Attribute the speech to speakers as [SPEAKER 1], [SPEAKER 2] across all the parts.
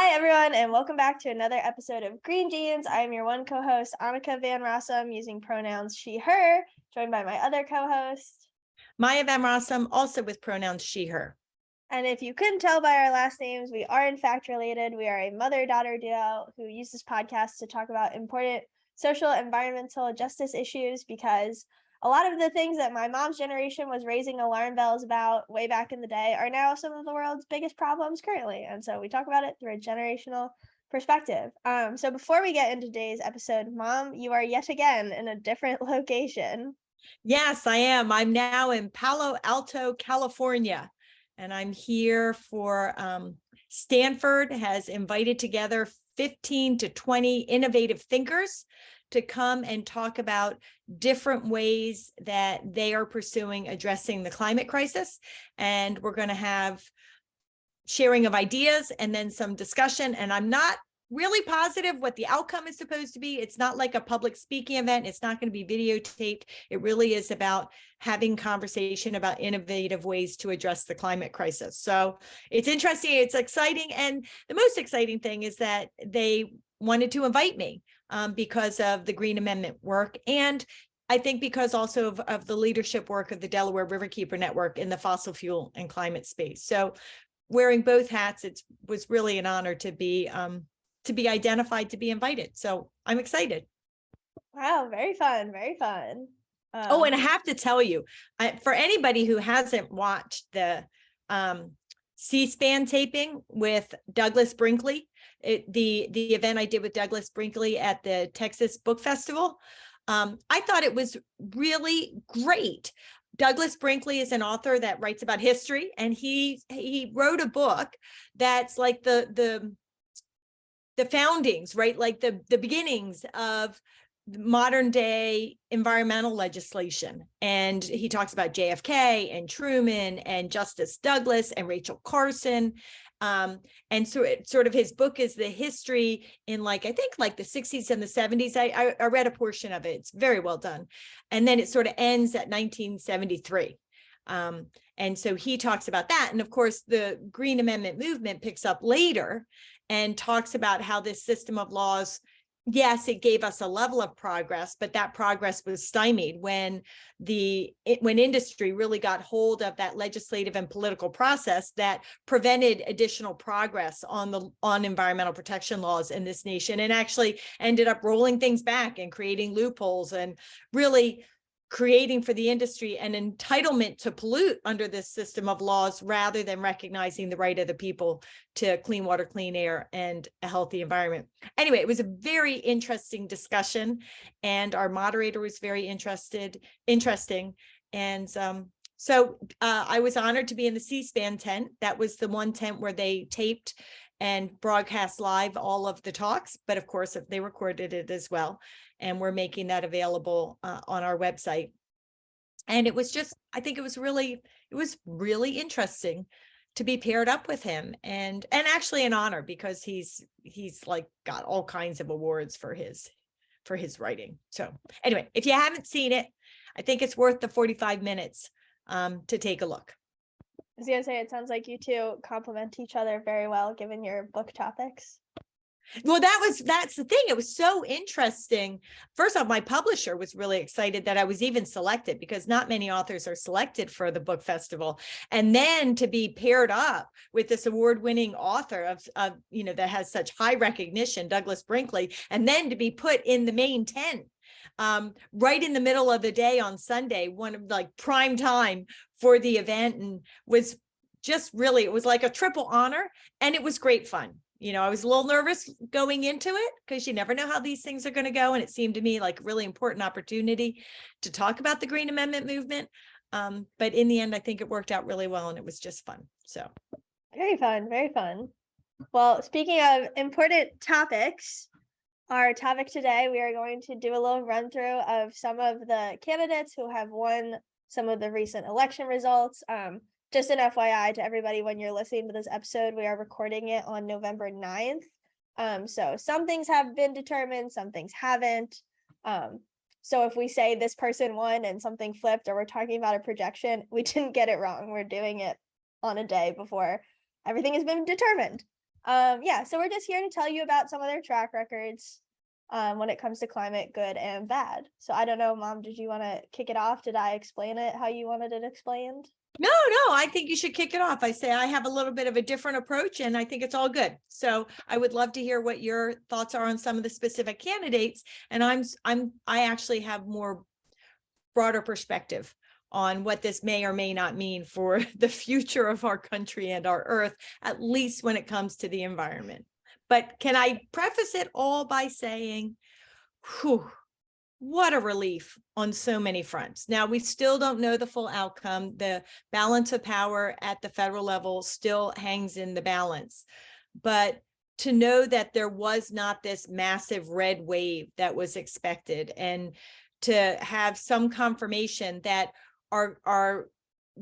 [SPEAKER 1] Hi, everyone, and welcome back to another episode of Green Jeans. I'm your one co-host, Anneke Van Rossum, using pronouns she, her, joined by my other co-host,
[SPEAKER 2] Maya Van Rossum, also with pronouns she, her.
[SPEAKER 1] And if you couldn't tell by our last names, we are in fact related. We are a mother-daughter duo who use this podcast to talk about important social, environmental justice issues, because a lot of the things that my mom's generation was raising alarm bells about way back in the day are now some of the world's biggest problems currently. And so we talk about it through a generational perspective. So before we get into today's episode, Mom, you are yet again in a different location.
[SPEAKER 2] Yes, I am. I'm now in Palo Alto, California, and I'm here for Stanford has invited together 15 to 20 innovative thinkers to come and talk about different ways that they are pursuing addressing the climate crisis. And we're going to have sharing of ideas and then some discussion. And I'm not really positive what the outcome is supposed to be. It's not like a public speaking event. It's not going to be videotaped. It really is about having conversation about innovative ways to address the climate crisis. So it's interesting. It's exciting. And the most exciting thing is that they wanted to invite me because of the Green Amendment work. And I think because also of the leadership work of the Delaware Riverkeeper Network in the fossil fuel and climate space. So wearing both hats, it was really an honor to be identified, to be invited. So I'm excited.
[SPEAKER 1] Wow, very fun, very fun.
[SPEAKER 2] Oh, and I have to tell you, for anybody who hasn't watched the C-SPAN taping with Douglas Brinkley, the event I did with Douglas Brinkley at the Texas Book Festival, I thought it was really great. Douglas Brinkley is an author that writes about history, and he wrote a book that's like the foundings, right? Like the beginnings of modern day environmental legislation. And he talks about JFK and Truman and Justice Douglas and Rachel Carson. And so it sort of, his book is the history in I think the 60s and the 70s. I read a portion of it. It's very well done. And then it sort of ends at 1973. And so he talks about that. And of course, the Green Amendment movement picks up later and talks about how this system of laws, yes, it gave us a level of progress, but that progress was stymied when industry really got hold of that legislative and political process that prevented additional progress on environmental protection laws in this nation, and actually ended up rolling things back and creating loopholes and really creating for the industry an entitlement to pollute under this system of laws, rather than recognizing the right of the people to clean water, clean air, and a healthy environment. Anyway, it was a very interesting discussion, and our moderator was very interesting. And so I was honored to be in the C-SPAN tent. That was the one tent where they taped and broadcast live all of the talks, but of course they recorded it as well, and we're making that available on our website. And it was just, I think it was really interesting to be paired up with him, and actually an honor, because he's got all kinds of awards for his writing. So anyway, if you haven't seen it, I think it's worth the 45 minutes to take a look.
[SPEAKER 1] I was gonna say, it sounds like you two complement each other very well, given your book topics.
[SPEAKER 2] Well, that's the thing. It was so interesting. First off, my publisher was really excited that I was even selected, because not many authors are selected for the book festival. And then to be paired up with this award-winning author of that has such high recognition, Douglas Brinkley, and then to be put in the main tent right in the middle of the day on Sunday, one of prime time for the event, and was just really, it was like a triple honor, and it was great fun. I was a little nervous going into it, because you never know how these things are going to go. And it seemed to me like a really important opportunity to talk about the Green Amendment movement. But in the end, I think it worked out really well, and it was just fun. So
[SPEAKER 1] very fun, very fun. Well, speaking of important topics, our topic today, we are going to do a little run through of some of the candidates who have won some of the recent election results. Just an FYI to everybody, when you're listening to this episode, we are recording it on November 9th. So some things have been determined, some things haven't. So if we say this person won and something flipped, or we're talking about a projection, we didn't get it wrong. We're doing it on a day before everything has been determined. Yeah, so we're just here to tell you about some of their track records when it comes to climate, good and bad. So I don't know, Mom, did you want to kick it off? Did I explain it how you wanted it explained?
[SPEAKER 2] No, I think you should kick it off. I say I have a little bit of a different approach and I think it's all good. So I would love to hear what your thoughts are on some of the specific candidates. And I actually have more broader perspective on what this may or may not mean for the future of our country and our earth, at least when it comes to the environment. But can I preface it all by saying, whew, what a relief on so many fronts. Now, we still don't know the full outcome. The balance of power at the federal level still hangs in the balance. But to know that there was not this massive red wave that was expected, and to have some confirmation that the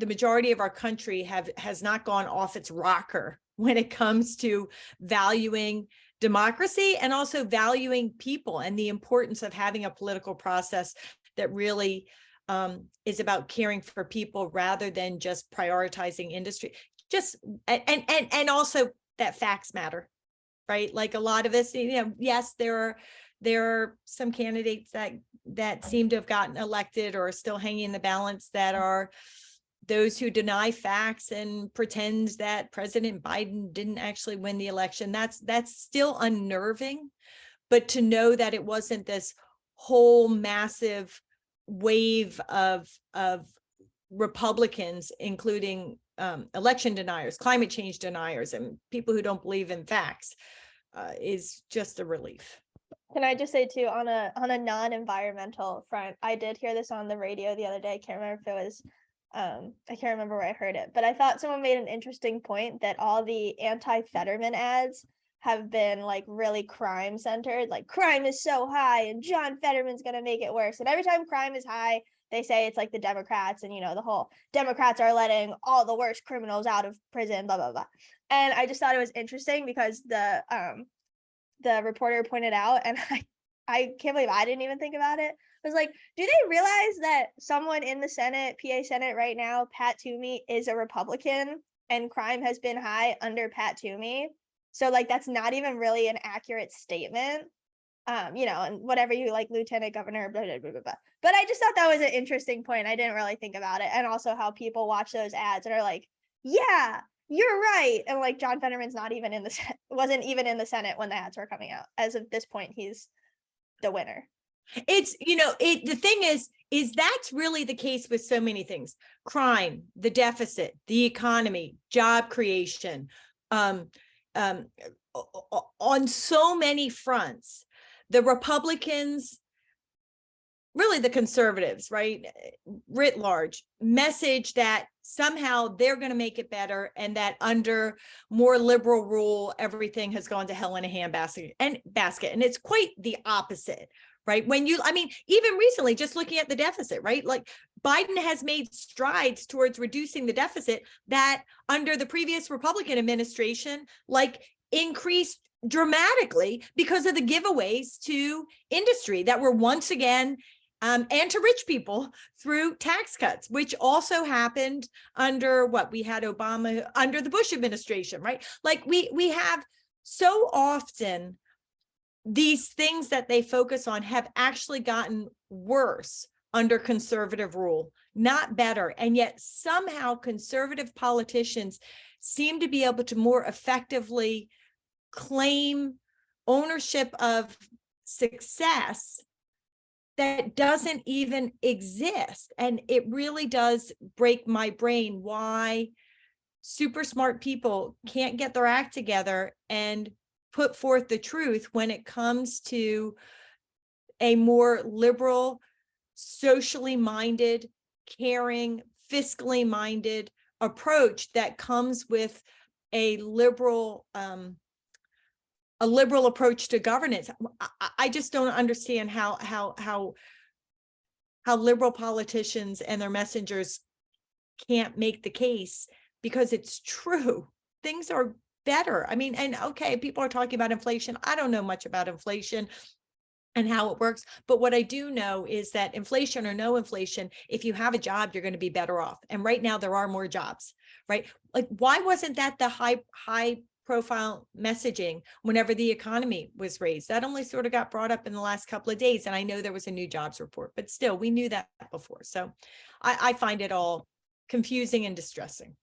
[SPEAKER 2] majority of our country has not gone off its rocker when it comes to valuing democracy and also valuing people and the importance of having a political process that really is about caring for people rather than just prioritizing industry. Just and also that facts matter, right? Like a lot of this, yes, there are some candidates that seem to have gotten elected or are still hanging in the balance that are those who deny facts and pretend that President Biden didn't actually win the election. That's still unnerving. But to know that it wasn't this whole massive wave of Republicans, including election deniers, climate change deniers, and people who don't believe in facts, is just a relief.
[SPEAKER 1] Can I just say too, on a non-environmental front, I did hear this on the radio the other day. I can't remember if it was I can't remember where I heard it, but I thought someone made an interesting point that all the anti-Fetterman ads have been like really crime centered, like crime is so high and John Fetterman's gonna make it worse. And every time crime is high, they say it's like the Democrats and the whole Democrats are letting all the worst criminals out of prison, blah blah blah. And I just thought it was interesting because the reporter pointed out, and I can't believe I didn't even think about it. I was like, do they realize that someone in the Senate, PA Senate right now, Pat Toomey, is a Republican and crime has been high under Pat Toomey? So like that's not even really an accurate statement. And whatever you like, Lieutenant Governor, blah, blah, blah, blah, blah. But I just thought that was an interesting point. I didn't really think about it. And also how people watch those ads and are like, yeah, you're right. And like John Fetterman's not even wasn't even in the Senate when the ads were coming out. As of this point, he's the winner.
[SPEAKER 2] It's, the thing is that's really the case with so many things: crime, the deficit, the economy, job creation, on so many fronts. The Republicans, really the conservatives, right, writ large, message that somehow they're going to make it better and that under more liberal rule, everything has gone to hell in a handbasket. And it's quite the opposite, right? Even recently, just looking at the deficit, right? Like Biden has made strides towards reducing the deficit that under the previous Republican administration, like increased dramatically because of the giveaways to industry that were once again and to rich people through tax cuts, which also happened under we had Obama under the Bush administration, right? Like we have so often these things that they focus on have actually gotten worse under conservative rule, not better. And yet somehow conservative politicians seem to be able to more effectively claim ownership of success that doesn't even exist. And it really does break my brain why super smart people can't get their act together and put forth the truth when it comes to a more liberal, socially minded, caring, fiscally minded approach that comes with a liberal approach to governance. I just don't understand how liberal politicians and their messengers can't make the case, because it's true. Things are better. And okay, people are talking about inflation. I don't know much about inflation and how it works, but what I do know is that inflation or no inflation, if you have a job, you're going to be better off. And right now there are more jobs, right? Like, why wasn't that the high profile messaging whenever the economy was raised. That only sort of got brought up in the last couple of days. And I know there was a new jobs report, but still, we knew that before. So I find it all confusing and distressing.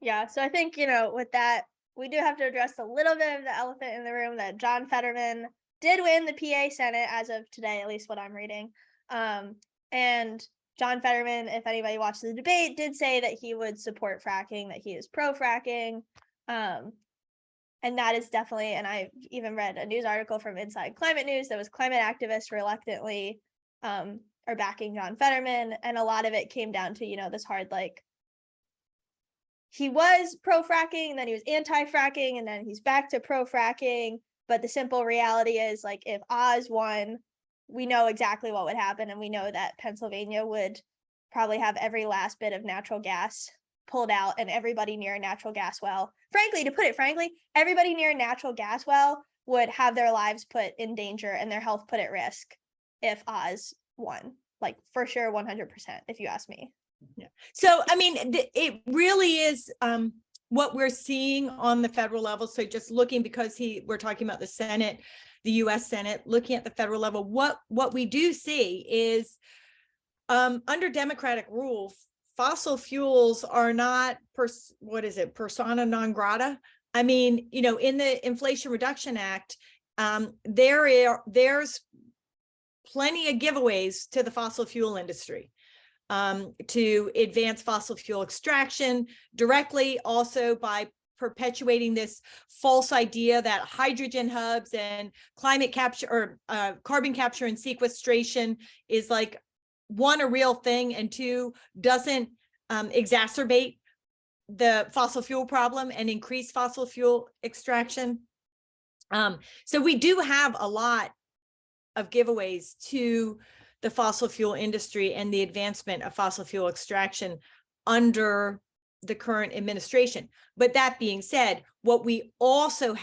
[SPEAKER 1] Yeah, so I think, with that, we do have to address a little bit of the elephant in the room that John Fetterman did win the PA Senate as of today, at least what I'm reading. And John Fetterman, if anybody watched the debate, did say that he would support fracking, that he is pro-fracking. And that is definitely, and I've even read a news article from Inside Climate News that was climate activists reluctantly are backing John Fetterman. And a lot of it came down to, this hard, he was pro-fracking, and then he was anti-fracking, and then he's back to pro-fracking. But the simple reality is, if Oz won, we know exactly what would happen, and we know that Pennsylvania would probably have every last bit of natural gas pulled out, and everybody near a natural gas well. Frankly, to put it frankly, everybody near a natural gas well would have their lives put in danger and their health put at risk if Oz won. For sure, 100%, if you ask me.
[SPEAKER 2] Yeah. So, I mean, it really is what we're seeing on the federal level. So just looking, because we're talking about the Senate, the US Senate, looking at the federal level, what we do see is under Democratic rule, fossil fuels are not persona non grata. I mean, in the Inflation Reduction Act, there's plenty of giveaways to the fossil fuel industry to advance fossil fuel extraction directly, also by perpetuating this false idea that hydrogen hubs and climate capture or carbon capture and sequestration is one, a real thing, and two, doesn't exacerbate the fossil fuel problem and increase fossil fuel extraction. So we do have a lot of giveaways to the fossil fuel industry and the advancement of fossil fuel extraction under the current administration. But that being said, what we also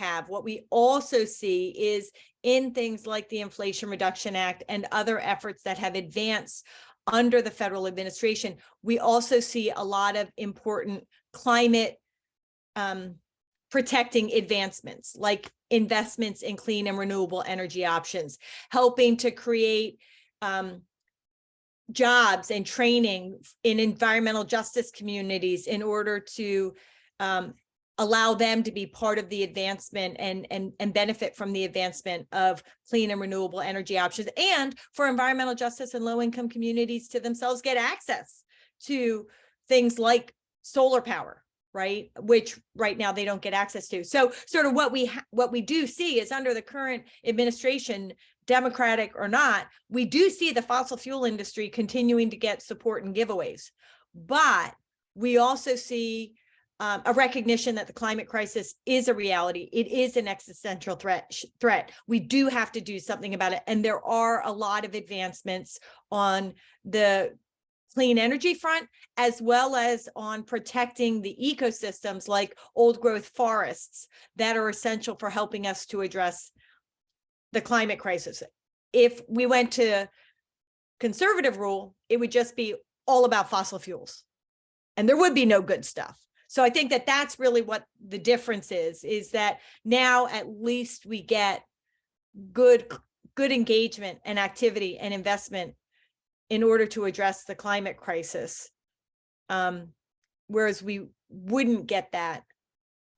[SPEAKER 2] see is in things like the Inflation Reduction Act and other efforts that have advanced under the federal administration, we also see a lot of important climate protecting advancements, like investments in clean and renewable energy options, helping to create jobs and training in environmental justice communities in order to allow them to be part of the advancement and benefit from the advancement of clean and renewable energy options, and for environmental justice and low-income communities to themselves get access to things like solar power, right? Which right now they don't get access to. So sort of what we do see is under the current administration, Democratic or not, we do see the fossil fuel industry continuing to get support and giveaways. But we also see a recognition that the climate crisis is a reality. It is an existential threat. We do have to do something about it. And there are a lot of advancements on the clean energy front, as well as on protecting the ecosystems like old growth forests that are essential for helping us to address the climate crisis. If we went to conservative rule, it would just be all about fossil fuels and there would be no good stuff. So I think that that's really what the difference is that now at least we get good engagement and activity and investment in order to address the climate crisis. Whereas we wouldn't get that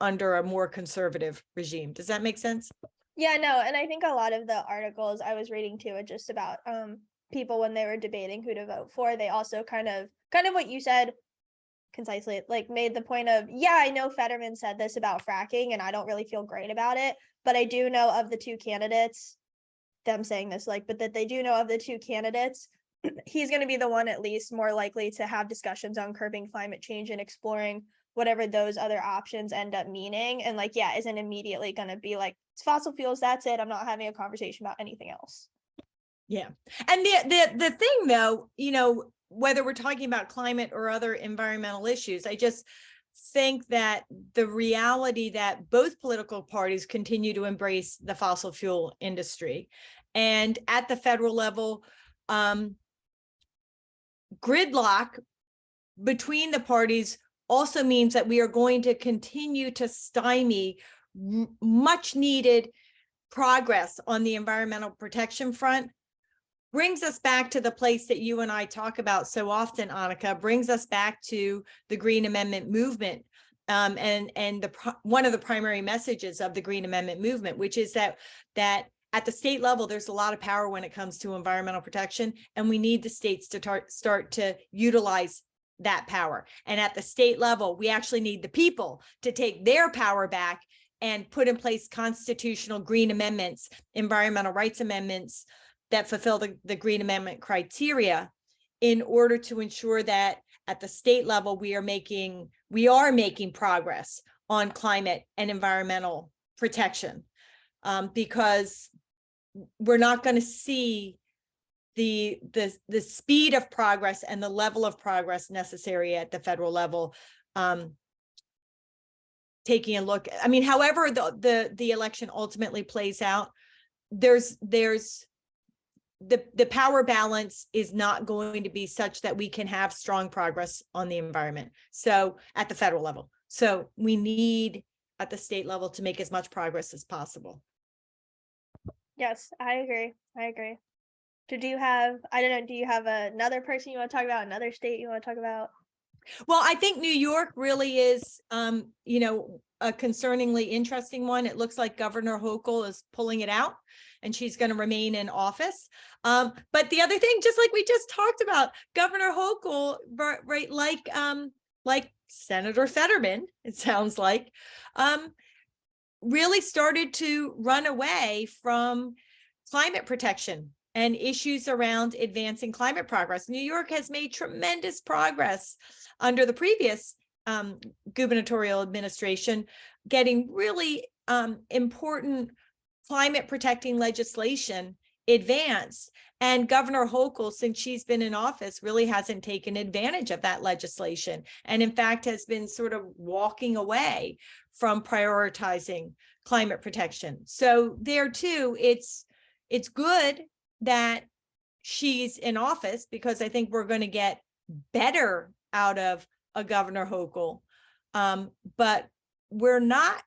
[SPEAKER 2] under a more conservative regime. Does that make sense?
[SPEAKER 1] Yeah, no, and I think a lot of the articles I was reading too are just about people when they were debating who to vote for. They also kind of what you said concisely, made the point of, yeah, I know Fetterman said this about fracking and I don't really feel great about it, but I do know of the two candidates, them saying this, but that they do know of the two candidates, he's going to be the one at least more likely to have discussions on curbing climate change and exploring whatever those other options end up meaning. And isn't immediately going to be it's fossil fuels, that's it, I'm not having a conversation about anything else.
[SPEAKER 2] Yeah. And the thing though, whether we're talking about climate or other environmental issues, I just think that the reality that both political parties continue to embrace the fossil fuel industry, and at the federal level, gridlock between the parties also means that we are going to continue to stymie much needed progress on the environmental protection front. Brings us back to the place that you and I talk about so often, Anneke, brings us back to the Green Amendment movement. And one of the primary messages of the Green Amendment movement, which is that at the state level, there's a lot of power when it comes to environmental protection, and we need the states to start to utilize that power. And at the state level, we actually need the people to take their power back and put in place constitutional green amendments, environmental rights amendments that fulfill the Green Amendment criteria, in order to ensure that at the state level, we are making progress on climate and environmental protection, because we're not going to see the speed of progress and the level of progress necessary at the federal level. Taking a look, I mean, however the election ultimately plays out, there's the power balance is not going to be such that we can have strong progress on the environment. So at the federal level, so we need at the state level to make as much progress as possible.
[SPEAKER 1] Yes, I agree. I agree. Do you have, I don't know, do you have another person you want to talk about, another state you want to talk about?
[SPEAKER 2] Well, I think New York really is, you know, a concerningly interesting one. It looks like Governor Hochul is pulling it out, and she's going to remain in office. But the other thing, just like we just talked about, Governor Hochul, right, like Senator Fetterman, it sounds like, really started to run away from climate protection and issues around advancing climate progress. New York has made tremendous progress under the previous gubernatorial administration, getting really important climate protecting legislation advanced. And Governor Hochul, since she's been in office, really hasn't taken advantage of that legislation, and in fact has been sort of walking away from prioritizing climate protection. So there too, it's good that she's in office, because I think we're going to get better out of a Governor Hochul, but we're not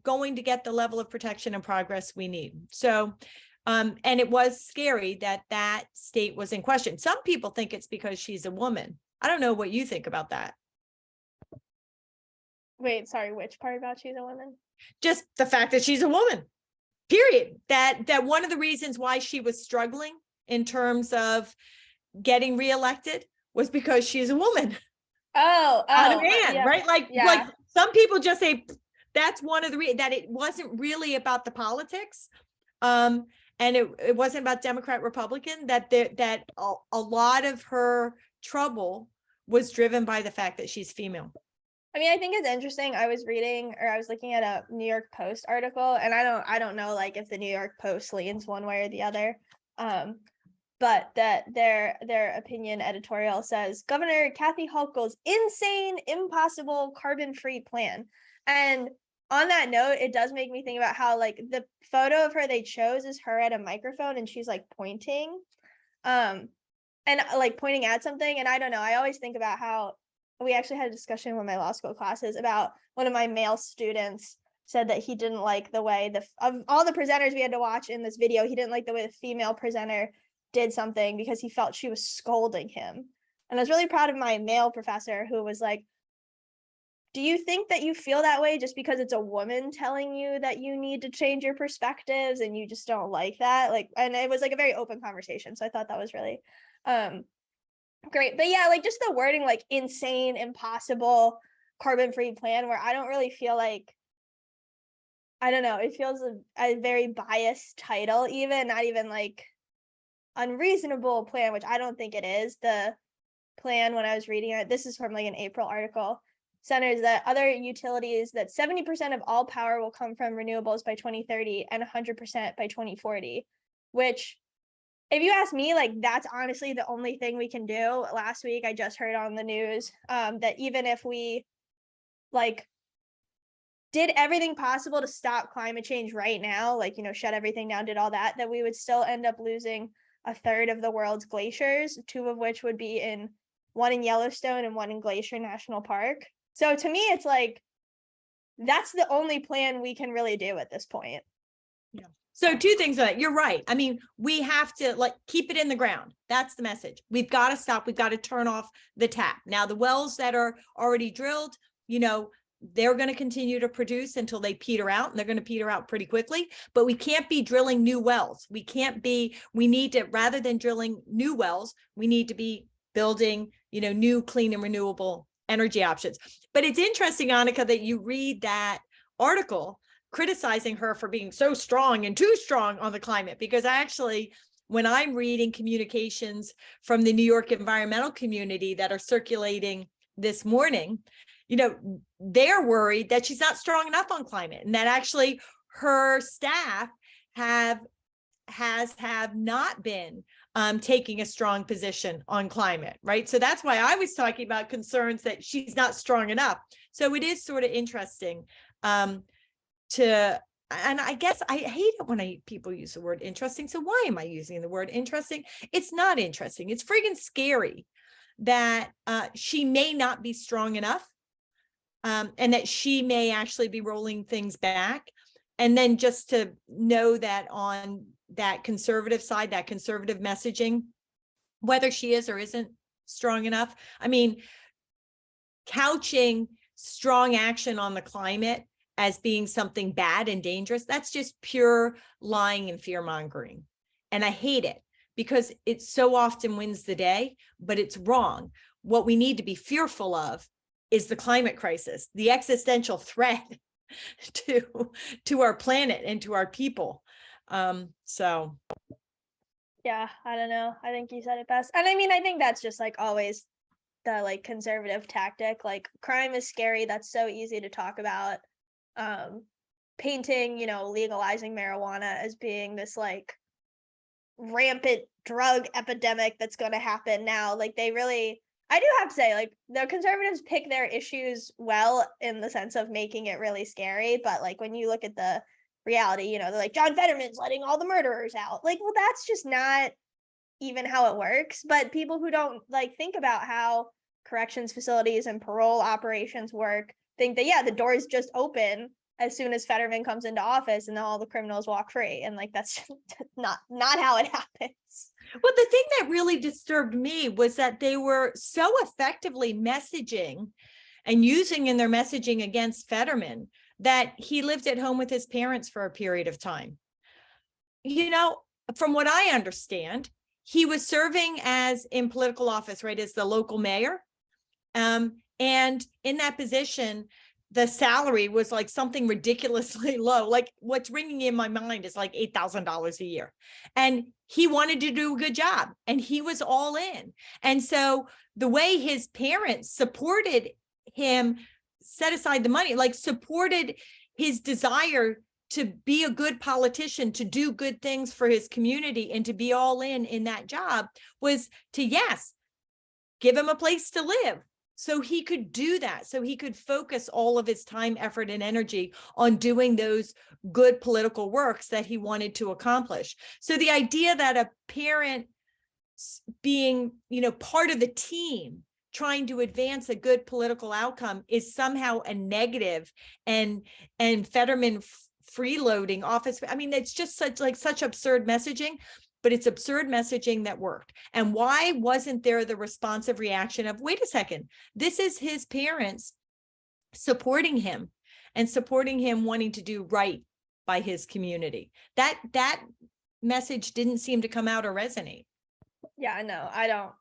[SPEAKER 2] going to get the level of protection and progress we need. So, and it was scary that state was in question. Some people think it's because she's a woman. I don't know what you think about that.
[SPEAKER 1] Wait, sorry, which part about she's a woman?
[SPEAKER 2] Just the fact that she's a woman, period. That one of the reasons why she was struggling in terms of getting reelected was because she's a woman. Not a man,
[SPEAKER 1] yeah,
[SPEAKER 2] right? Like some people just say that's one of the reasons, that it wasn't really about the politics. And it wasn't about Democrat, Republican, that a lot of her trouble was driven by the fact that she's female.
[SPEAKER 1] I mean, I think it's interesting. I was looking at a New York Post article, and I don't know like if the New York Post leans one way or the other. But that their opinion editorial says Governor Kathy Hochul's insane, impossible carbon-free plan. And on that note, it does make me think about how like the photo of her they chose is her at a microphone and she's like pointing, and like pointing at something. And I don't know, I always think about how we actually had a discussion with my law school classes about one of my male students said that he didn't like the way of all the presenters we had to watch in this video, he didn't like the way the female presenter did something because he felt she was scolding him. And I was really proud of my male professor who was like, do you think that you feel that way just because it's a woman telling you that you need to change your perspectives and you just don't like that? Like, and it was like a very open conversation. So I thought that was really great. But yeah, like just the wording, like insane, impossible, carbon-free plan, where I don't really feel like, I don't know, it feels a very biased title, even not even like unreasonable plan, which I don't think it is. The plan, when I was reading it, this is from like an April article, centers that other utilities that 70% of all power will come from renewables by 2030 and 100% by 2040, which if you ask me, like that's honestly the only thing we can do. Last week I just heard on the news that even if we like did everything possible to stop climate change right now, like, you know, shut everything down, did all that, that we would still end up losing a third of the world's glaciers, two of which would be one in Yellowstone and one in Glacier National Park. So to me, it's like, that's the only plan we can really do at this point.
[SPEAKER 2] Yeah. So two things on that. You're right. I mean, we have to like keep it in the ground. That's the message. We've got to stop. We've got to turn off the tap. Now, the wells that are already drilled, you know, they're going to continue to produce until they peter out, and they're going to peter out pretty quickly. But we can't be drilling new wells. We need to, rather than drilling new wells, we need to be building, you know, new clean and renewable energy options. But it's interesting, Anneke, that you read that article criticizing her for being so strong and too strong on the climate, because actually, when I'm reading communications from the New York environmental community that are circulating this morning, you know, they're worried that she's not strong enough on climate, and that actually her staff have not been taking a strong position on climate, right? So that's why I was talking about concerns that she's not strong enough. So it is sort of interesting and I guess I hate it when people use the word interesting. So why am I using the word interesting? It's not interesting. It's friggin' scary that she may not be strong enough, and that she may actually be rolling things back. And then just to know that on that conservative side, that conservative messaging, whether she is or isn't strong enough, I mean, couching strong action on the climate as being something bad and dangerous, that's just pure lying and fear mongering. And I hate it because it so often wins the day, but it's wrong. What we need to be fearful of is the climate crisis, the existential threat to our planet and to our people. So
[SPEAKER 1] Yeah, I don't know. I think you said it best. And I mean, I think that's just like always the like conservative tactic. Like, crime is scary. That's so easy to talk about. Painting, you know, legalizing marijuana as being this like rampant drug epidemic that's going to happen now. Like, they really, I do have to say, like, the conservatives pick their issues well in the sense of making it really scary. But like, when you look at the reality, you know, they're like, John Fetterman's letting all the murderers out. Like, well, that's just not even how it works. But people who don't like think about how corrections facilities and parole operations work think that, yeah, the doors just open as soon as Fetterman comes into office and then all the criminals walk free. And like, that's not how it happens.
[SPEAKER 2] well, the thing that really disturbed me was that they were so effectively messaging and using in their messaging against Fetterman that he lived at home with his parents for a period of time. You know, from what I understand, he was serving as in political office, right, as the local mayor. And in that position, the salary was like something ridiculously low. Like, what's ringing in my mind is like $8,000 a year. And he wanted to do a good job and he was all in. And so the way his parents supported him, set aside the money, like supported his desire to be a good politician, to do good things for his community and to be all in that job, was to, yes, give him a place to live. So he could do that. So he could focus all of his time, effort, and energy on doing those good political works that he wanted to accomplish. So the idea that a parent being, you know, part of the team trying to advance a good political outcome is somehow a negative, and Fetterman freeloading office. I mean, it's just such absurd messaging. But it's absurd messaging that worked. And why wasn't there the responsive reaction of, wait a second, this is his parents supporting him and supporting him wanting to do right by his community? That message didn't seem to come out or resonate.
[SPEAKER 1] Yeah, no, I don't.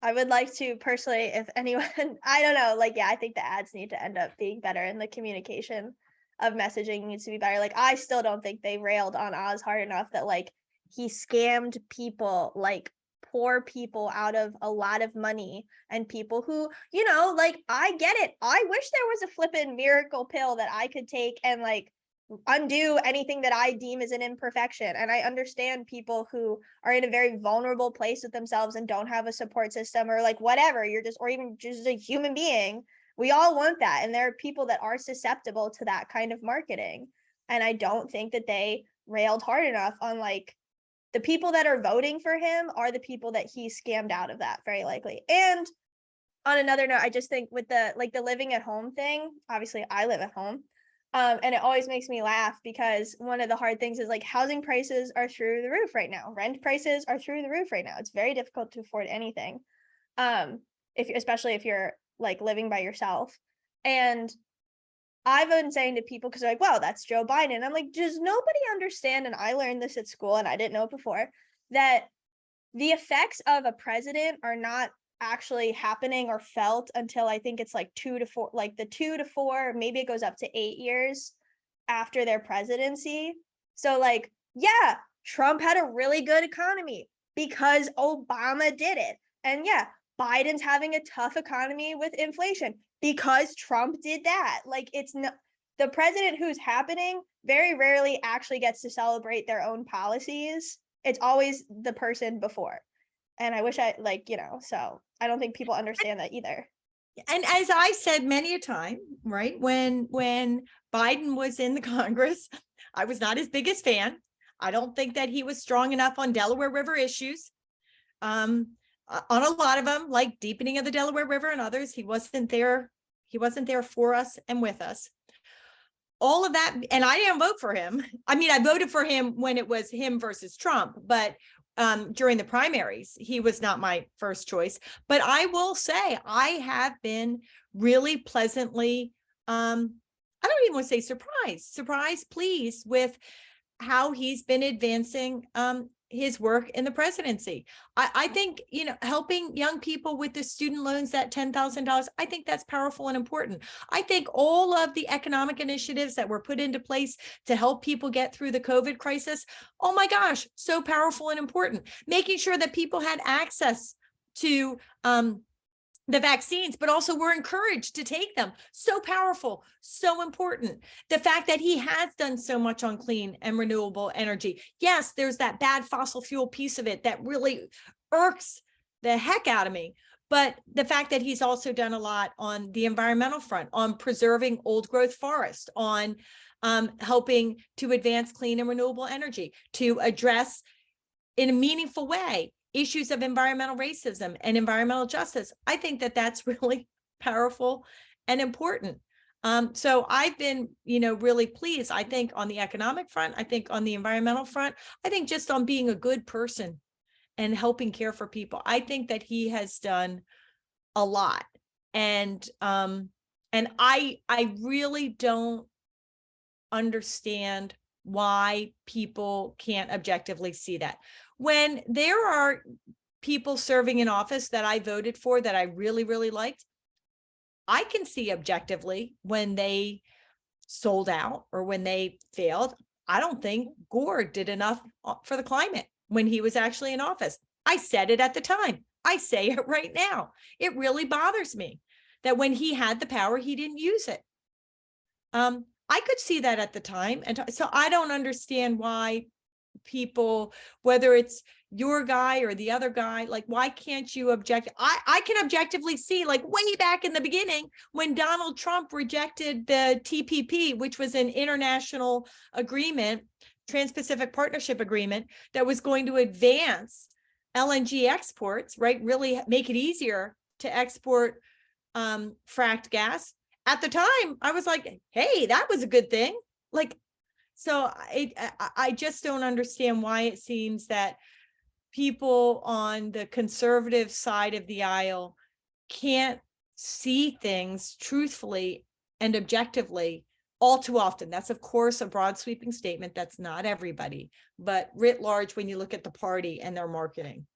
[SPEAKER 1] I would like to personally, if anyone, I don't know, like, yeah, I think the ads need to end up being better and the communication of messaging needs to be better. Like, I still don't think they railed on Oz hard enough that like he scammed people, like poor people, out of a lot of money, and people who, you know, like, I get it. I wish there was a flippin' miracle pill that I could take and like undo anything that I deem as an imperfection. And I understand people who are in a very vulnerable place with themselves and don't have a support system or like whatever, you're just, or even just a human being. We all want that. And there are people that are susceptible to that kind of marketing. And I don't think that they railed hard enough on like, the people that are voting for him are the people that he scammed out of that, very likely. And on another note, I just think with the like the living at home thing, obviously I live at home. And it always makes me laugh because one of the hard things is like housing prices are through the roof right now. Rent prices are through the roof right now. It's very difficult to afford anything. If especially if you're like living by yourself. And I've been saying to people because they're like, wow, that's Joe Biden. I'm like, does nobody understand? And I learned this at school and I didn't know it before, that the effects of a president are not actually happening or felt until I think it's like 2 to 4, like the 2 to 4, maybe it goes up to 8 years after their presidency. So, like, yeah, Trump had a really good economy because Obama did it. And yeah, Biden's having a tough economy with inflation because Trump did that. Like, it's not the president who's happening very rarely actually gets to celebrate their own policies. It's always the person before. And I wish I like, so I don't think people understand that either.
[SPEAKER 2] And as I said many a time, right, when Biden was in the Congress, I was not his biggest fan. I don't think that he was strong enough on Delaware River issues. On a lot of them, like deepening of the Delaware River and others, he wasn't there. He wasn't there for us and with us. All of that, and I didn't vote for him. I mean, I voted for him when it was him versus Trump, but during the primaries, he was not my first choice. But I will say, I have been really pleasantly, I don't even want to say surprised, pleased with how he's been advancing his work in the presidency. I think, helping young people with the student loans, that $10,000, I think that's powerful and important. I think all of the economic initiatives that were put into place to help people get through the COVID crisis, oh my gosh, so powerful and important. Making sure that people had access to the vaccines, but also were encouraged to take them. So powerful, so important. The fact that he has done so much on clean and renewable energy. Yes, there's that bad fossil fuel piece of it that really irks the heck out of me. But the fact that he's also done a lot on the environmental front, on preserving old growth forest, on helping to advance clean and renewable energy, to address in a meaningful way issues of environmental racism and environmental justice. I think that that's really powerful and important. So I've been, really pleased. I think on the economic front, I think on the environmental front, I think just on being a good person and helping care for people. I think that he has done a lot. And I really don't understand why people can't objectively see that. When there are people serving in office that I voted for that I really, really liked, I can see objectively when they sold out or when they failed. I don't think Gore did enough for the climate when he was actually in office. I said it at the time. I say it right now. It really bothers me that when he had the power, he didn't use it. I could see that at the time. And so I don't understand why people, whether it's your guy or the other guy, like, why can't you object? I can objectively see, like, way back in the beginning when Donald Trump rejected the TPP, which was an international agreement, Trans-Pacific Partnership Agreement, that was going to advance LNG exports, right? Really make it easier to export fracked gas. At the time, I was like, hey, that was a good thing. Like, so I just don't understand why it seems that people on the conservative side of the aisle can't see things truthfully and objectively all too often. That's, of course, a broad sweeping statement. That's not everybody, but writ large, when you look at the party and their marketing.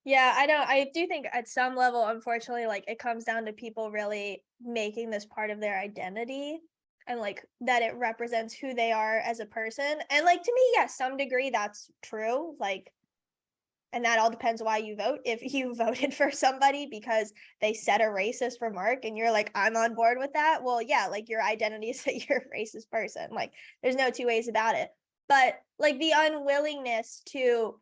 [SPEAKER 1] Yeah, I do think at some level, unfortunately, like it comes down to people really making this part of their identity and like that it represents who they are as a person. And like to me, yes, some degree that's true. Like, and that all depends why you vote. If you voted for somebody because they said a racist remark and you're like, I'm on board with that. Well, yeah, like your identity is that you're a racist person. Like there's no two ways about it. But like the unwillingness to,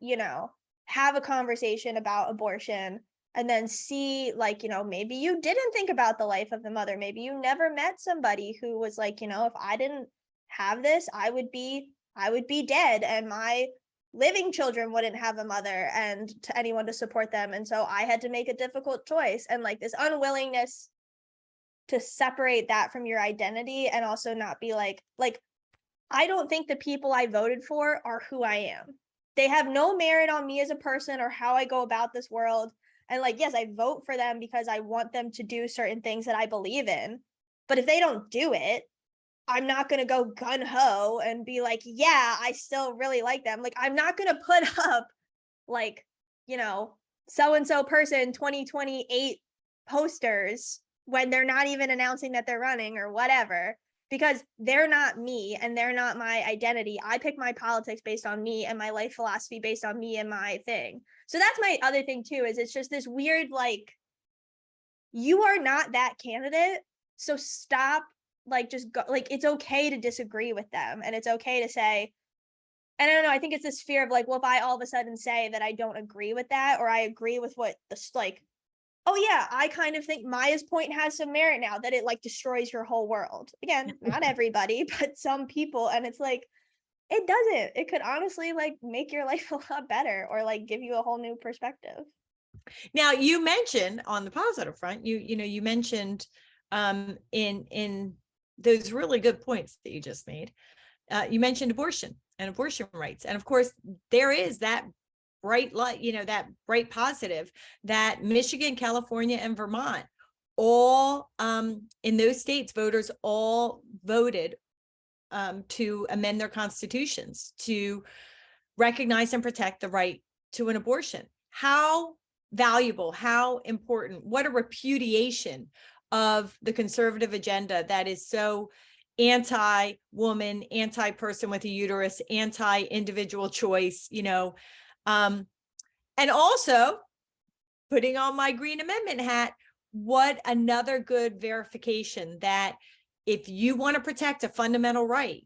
[SPEAKER 1] have a conversation about abortion and then see like, maybe you didn't think about the life of the mother. Maybe you never met somebody who was like, if I didn't have this, I would be dead and my living children wouldn't have a mother and to anyone to support them. And so I had to make a difficult choice, and like this unwillingness to separate that from your identity, and also not be like, I don't think the people I voted for are who I am. They have no merit on me as a person or how I go about this world. And like, yes, I vote for them because I want them to do certain things that I believe in. But if they don't do it, I'm not going to go gun ho and be like, yeah, I still really like them. Like, I'm not going to put up like, so-and-so person 2028 posters when they're not even announcing that they're running or whatever, because they're not me and they're not my identity. I pick my politics based on me and my life philosophy based on me and my thing. So that's my other thing too, is it's just this weird, like, you are not that candidate. So stop, like, just go, like, it's okay to disagree with them. And it's okay to say, and I don't know, I think it's this fear of like, well, if I all of a sudden say that I don't agree with that, or I agree with what the, like, oh yeah, I kind of think Maya's point has some merit now, that it like destroys your whole world. Again, not everybody, but some people. And it's like, it doesn't. It could honestly like make your life a lot better, or like give you a whole new perspective.
[SPEAKER 2] Now, you mentioned on the positive front, you mentioned in those really good points that you just made, you mentioned abortion and abortion rights. And of course, there is that bright light, that bright positive that Michigan, California, and Vermont, all in those states, voters all voted to amend their constitutions to recognize and protect the right to an abortion. How valuable, how important, what a repudiation of the conservative agenda that is so anti-woman, anti-person with a uterus, anti-individual choice, and also putting on my Green Amendment hat, what another good verification that if you want to protect a fundamental right,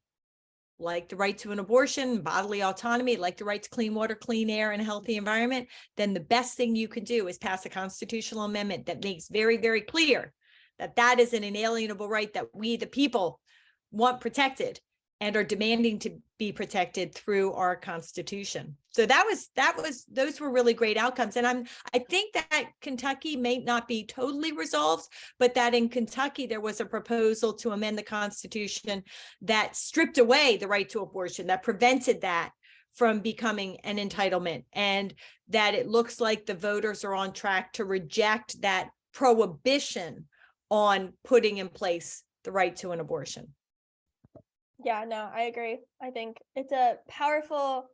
[SPEAKER 2] like the right to an abortion, bodily autonomy, like the right to clean water, clean air, and a healthy environment, then the best thing you can do is pass a constitutional amendment that makes very, very clear that that is an inalienable right that we, the people, want protected and are demanding to be protected through our Constitution. So those were really great outcomes. And I think that Kentucky may not be totally resolved, but that in Kentucky, there was a proposal to amend the Constitution that stripped away the right to abortion, that prevented that from becoming an entitlement, and that it looks like the voters are on track to reject that prohibition on putting in place the right to an abortion.
[SPEAKER 1] Yeah, no, I agree. I think it's a powerful,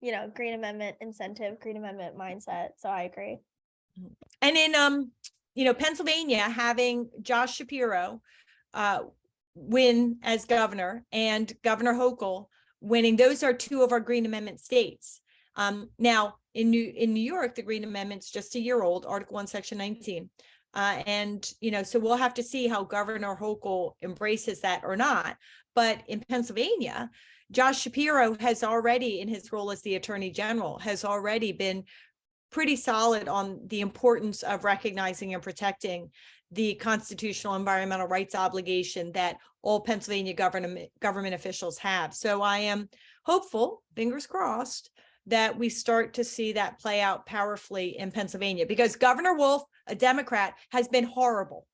[SPEAKER 1] Green Amendment incentive, Green Amendment mindset. So I agree.
[SPEAKER 2] And in Pennsylvania, having Josh Shapiro win as governor and Governor Hochul winning, those are two of our Green Amendment states. Now in New York, the Green Amendment's just a year old, Article 1, Section 19. And so we'll have to see how Governor Hochul embraces that or not. But in Pennsylvania, Josh Shapiro has already, in his role as the Attorney General, has already been pretty solid on the importance of recognizing and protecting the constitutional environmental rights obligation that all Pennsylvania government officials have. So I am hopeful, fingers crossed, that we start to see that play out powerfully in Pennsylvania, because Governor Wolf, a Democrat, has been horrible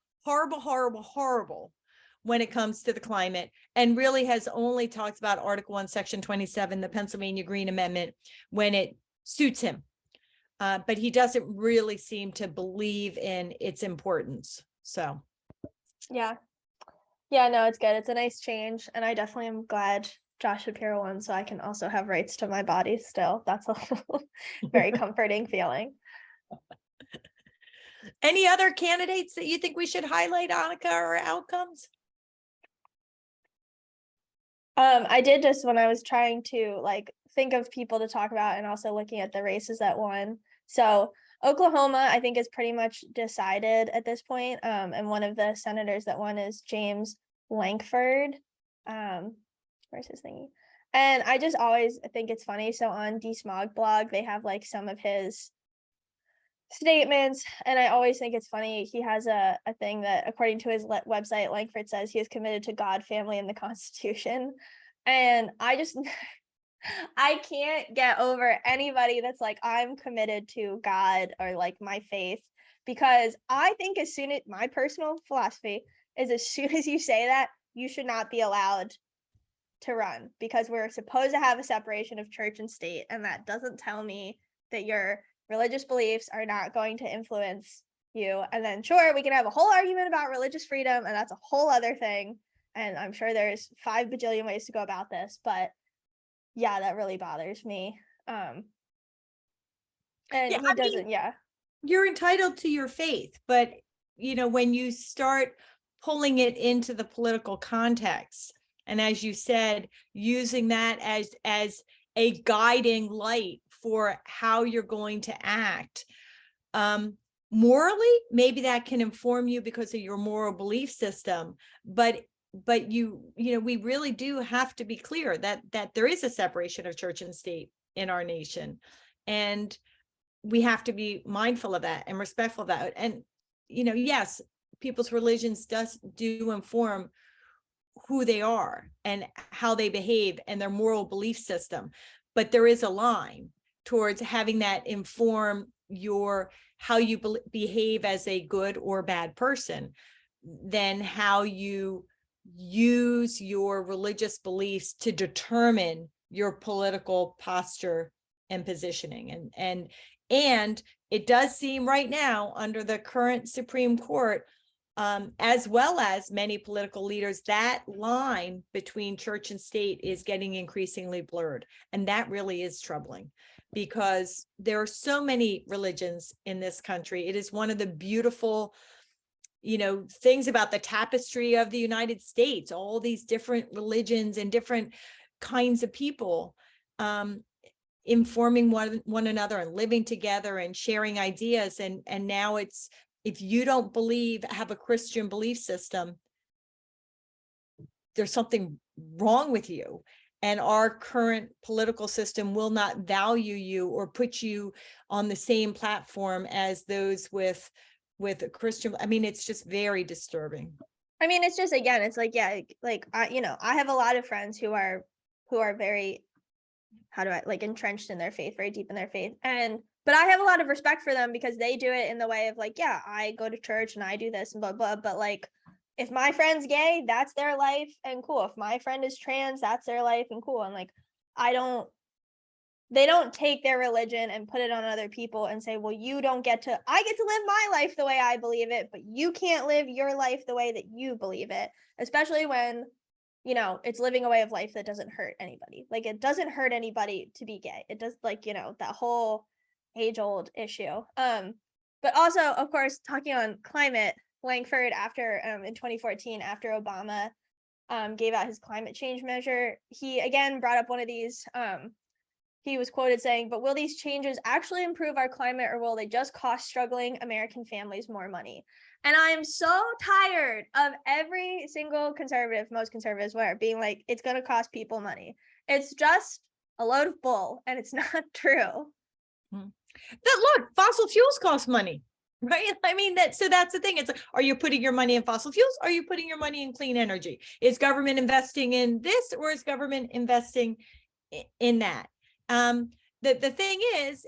[SPEAKER 2] when it comes to the climate, and really has only talked about Article 1, Section 27, the Pennsylvania Green Amendment, when it suits him. But he doesn't really seem to believe in its importance. So.
[SPEAKER 1] Yeah. Yeah, no, it's good. It's a nice change. And I definitely am glad Josh Shapiro won, so I can also have rights to my body still. That's a very comforting feeling.
[SPEAKER 2] Any other candidates that you think we should highlight, Anneke, or outcomes?
[SPEAKER 1] I did, just when I was trying to like think of people to talk about and also looking at the races that won. So Oklahoma, I think, is pretty much decided at this point. And one of the senators that won is James Lankford. Where's his thingy? And I just always think it's funny. So on DeSmog blog, they have like some of his statements, and I always think it's funny. He has a thing that, according to his website, Lankford says he is committed to God, family, and the Constitution. And I just I can't get over anybody that's like, I'm committed to God or like my faith, because I think as soon as my personal philosophy is, as soon as you say that, you should not be allowed to run, because we're supposed to have a separation of church and state. And that doesn't tell me that your religious beliefs are not going to influence you. And then, sure, we can have a whole argument about religious freedom, and that's a whole other thing. And I'm sure there's 5 bajillion ways to go about this, but yeah, that really bothers me. And
[SPEAKER 2] Yeah,
[SPEAKER 1] he
[SPEAKER 2] I mean,
[SPEAKER 1] doesn't, yeah.
[SPEAKER 2] you're entitled to your faith, but when you start pulling it into the political context, and as you said, using that as a guiding light for how you're going to act, morally, maybe that can inform you because of your moral belief system, but we really do have to be clear that there is a separation of church and state in our nation, and we have to be mindful of that and respectful of that. And, yes, people's religions do inform who they are and how they behave and their moral belief system. But there is a line towards having that inform how you behave as a good or bad person, than how you use your religious beliefs to determine your political posture and positioning. And it does seem right now, under the current Supreme Court, as well as many political leaders, that line between church and state is getting increasingly blurred. And that really is troubling, because there are so many religions in this country. It is one of the beautiful, things about the tapestry of the United States, all these different religions and different kinds of people, informing one another and living together and sharing ideas. And now it's, if you don't have a Christian belief system, there's something wrong with you. And our current political system will not value you or put you on the same platform as those with a Christian. I mean, it's just very disturbing.
[SPEAKER 1] I mean, it's just, again, it's like, yeah, like I have a lot of friends who are very, how do I, like, entrenched in their faith, very deep in their faith. But I have a lot of respect for them, because they do it in the way of like, yeah, I go to church and I do this and blah, blah. But like, if my friend's gay, that's their life and cool. If my friend is trans, that's their life and cool. And like, they don't take their religion and put it on other people and say, well, I get to live my life the way I believe it, but you can't live your life the way that you believe it, especially when, it's living a way of life that doesn't hurt anybody. Like, it doesn't hurt anybody to be gay. It does, like, that whole age-old issue. But also, of course, talking on climate, Langford, after in 2014, after Obama gave out his climate change measure, he again brought up one of these. He was quoted saying, "But will these changes actually improve our climate, or will they just cost struggling American families more money?" And I'm so tired of every single conservative, most conservatives, being like, it's going to cost people money. It's just a load of bull, and it's not true.
[SPEAKER 2] Look, fossil fuels cost money, right? I mean, that's the thing. It's like, are you putting your money in fossil fuels? Are you putting your money in clean energy? Is government investing in this, or is government investing in that? The thing is,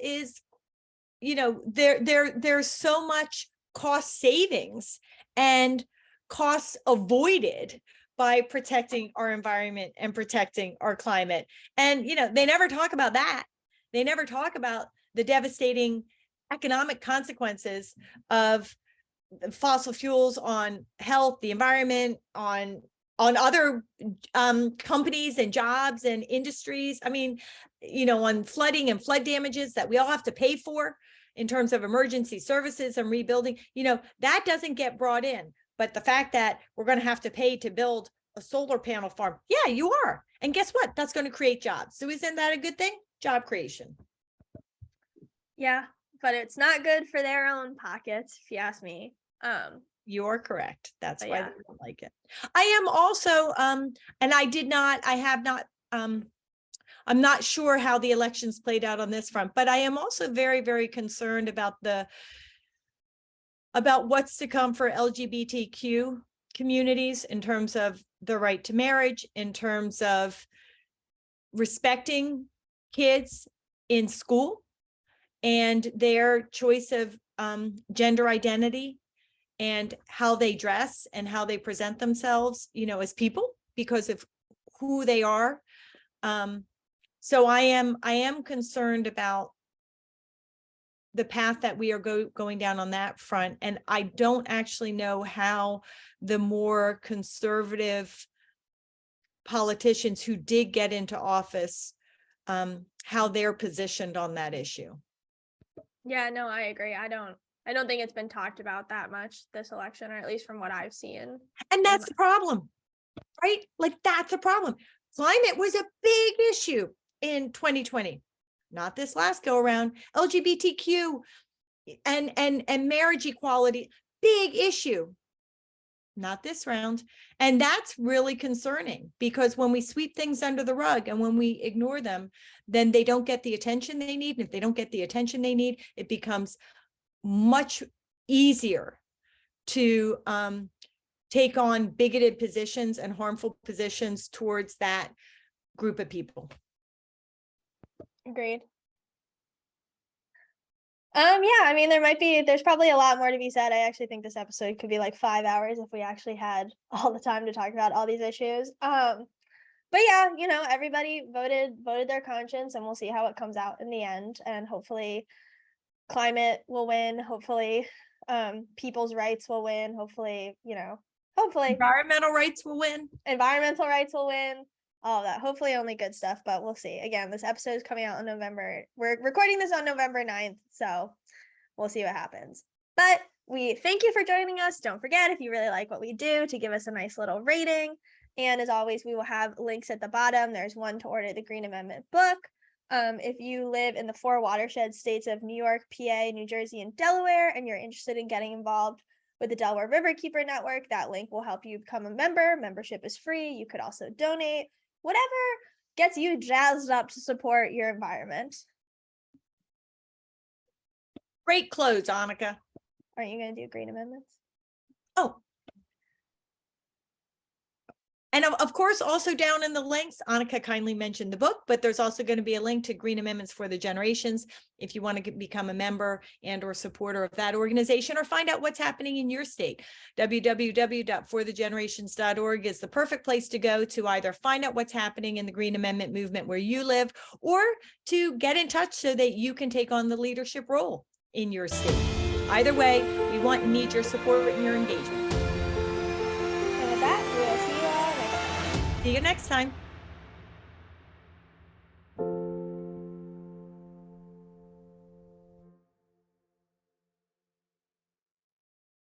[SPEAKER 2] there's so much cost savings and costs avoided by protecting our environment and protecting our climate. And, they never talk about that. They never talk about the devastating economic consequences of fossil fuels on health, the environment, on other companies and jobs and industries. I mean, on flooding and flood damages that we all have to pay for in terms of emergency services and rebuilding, that doesn't get brought in. But the fact that we're going to have to pay to build a solar panel farm, yeah, you are. And guess what? That's going to create jobs. So isn't that a good thing? Job creation.
[SPEAKER 1] Yeah, but it's not good for their own pockets, if you ask me.
[SPEAKER 2] You're correct. That's why
[SPEAKER 1] yeah.
[SPEAKER 2] they don't like it. I am also, and I'm not sure how the elections played out on this front, but I am also very, very concerned about what's to come for communities in terms of the right to marriage, in terms of respecting kids in school and their choice of gender identity and how they dress and how they present themselves, you know, as people because of who they are. So I am concerned about the path that we are going down on that front. And I don't actually know how the more conservative politicians who did get into office, how they're positioned on that issue.
[SPEAKER 1] Yeah, no, I agree. I don't think it's been talked about that much this election, or at least from what I've seen.
[SPEAKER 2] And that's the problem, right? Like that's a problem. Climate was a big issue in 2020, not this last go around. LGBTQ and marriage equality, big issue. Not this round. And that's really concerning because when we sweep things under the rug and when we ignore them, then they don't get the attention they need. And if they don't get the attention they need, it becomes much easier to take on bigoted positions and harmful positions towards that group of people.
[SPEAKER 1] Agreed. Yeah, I mean, there's probably a lot more to be said. I actually think this episode could be like 5 hours if we actually had all the time to talk about all these issues. But yeah, you know, everybody voted their conscience, and we'll see how it comes out in the end. And hopefully climate will win. Hopefully, people's rights will win. Hopefully, you know,
[SPEAKER 2] Environmental rights will win.
[SPEAKER 1] Environmental rights will win. All of that. Hopefully only good stuff, but we'll see. Again, this episode is coming out in November. We're recording this on November 9th, so we'll see what happens. But we thank you for joining us. Don't forget, if you really like what we do, to give us a nice little rating. And as always, we will have links at the bottom. There's one to order the Green Amendment book. If you live in the 4 watershed states of New York, PA, New Jersey, and Delaware, and you're interested in getting involved with the Delaware Riverkeeper Network, that link will help you become a member. Membership is free. You could also donate. Whatever gets you jazzed up to support your environment.
[SPEAKER 2] Great clothes, Anneke.
[SPEAKER 1] Aren't you going to do green amendments?
[SPEAKER 2] Oh. And of course, also down in the links, Anneke kindly mentioned the book, but there's also going to be a link to Green Amendments for the Generations if you want to become a member and or supporter of that organization or find out what's happening in your state. www.forthegenerations.org is the perfect place to go to either find out what's happening in the Green Amendment movement where you live or to get in touch so that you can take on the leadership role in your state. Either way, we want and need your support and your engagement.
[SPEAKER 1] And with that, we will see you all next time.
[SPEAKER 2] See you next time.